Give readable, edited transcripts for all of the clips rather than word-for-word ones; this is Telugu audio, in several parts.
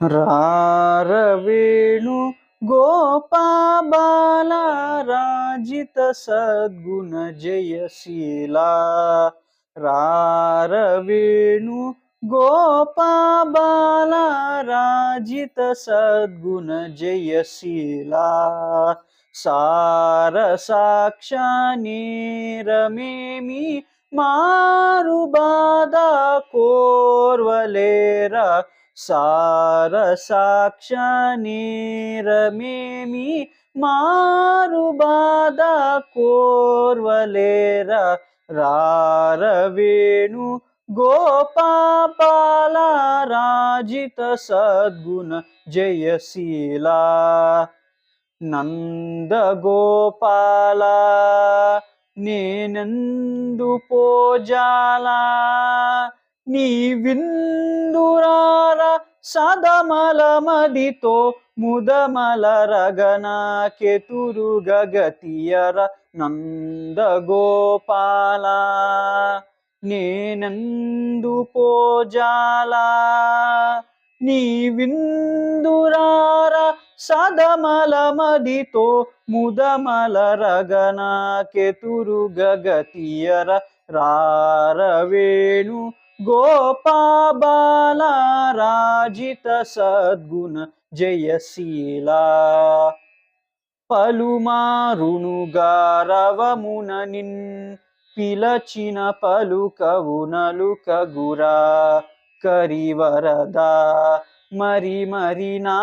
రారవేణు గోపాబాల రాజిత సద్గుణ జయశీలా రారవేణు గోపాబాల రాజిత సద్గుణ జయశీలా సార సాక్షానేరమేమి మారు బాధ కోర్వలేరా సార సాక్షానేరమేమి మారు బాధ కోర్వలేరా రారవేణు గోపాల రాజిత సద్గుణ జయశీలా నందగోపాల నేనందు పోజాలా నీ విందురార సదమలమదితో ముదమలరగన కెతురుగగతియర నందగోపాల నేనందు పోజాలా నీ విందురార సదమలమదితో ముదమలరగన కెతురుగగతియర రారవేణు గోపాబాల రాజిత సద్గుణ జయశీలా పలుమారునుగారవమున నిన్ పిలచిన పలుకవు నలుకగురా కరివరదా మరి మరి నా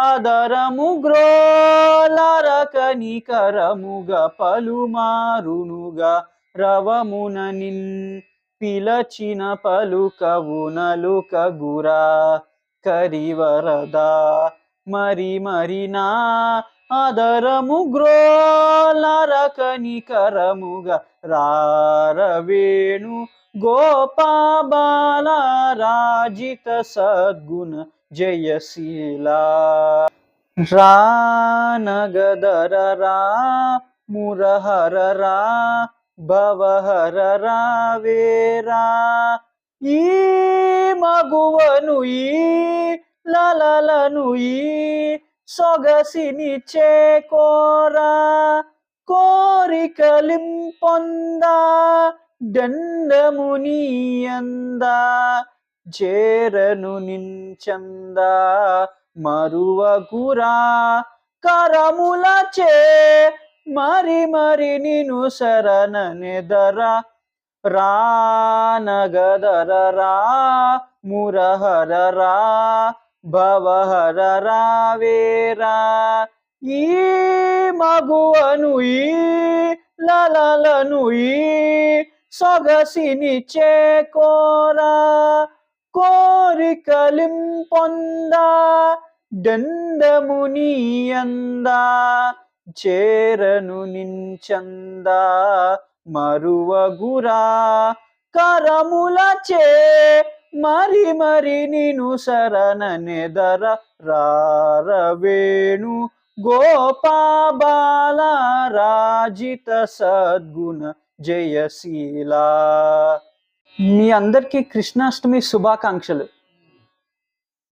అదరము గ్రోలరకనికరముగా పలుమారునుగా రవమున నిన్ పిలచిన పలుకవు నలుకగురా కరివరదా మరి మరి నా అదరము గ్రోలరకనికరముగా రారవేణు గోపాబాల రాజిత సద్గుణ జయశీలా రానగదర రా మురహర రా భవహర రావేరా ఈ మగువను ఈ లలలను ఈ సొగసిని చేకోరా కోరికలింపొందా దండమునియందా చేరను నించందా మరువగురా కరములచే మరి మరి నిను శరణనెదర రానగదర రా మురహర రా భవహర రావేరా ఈ మగువను ఈ లలలను ఈ సొగసిని చేకోరా కోరికలింపొందా దండమునియందా చేరను నించందా మరువగురా కరములచే మరి మరి నిను శరణనెదర రారవేణు గోపాబాల రాజిత సద్గుణ జయశీలా. మీ అందరికీ కృష్ణాష్టమి శుభాకాంక్షలు.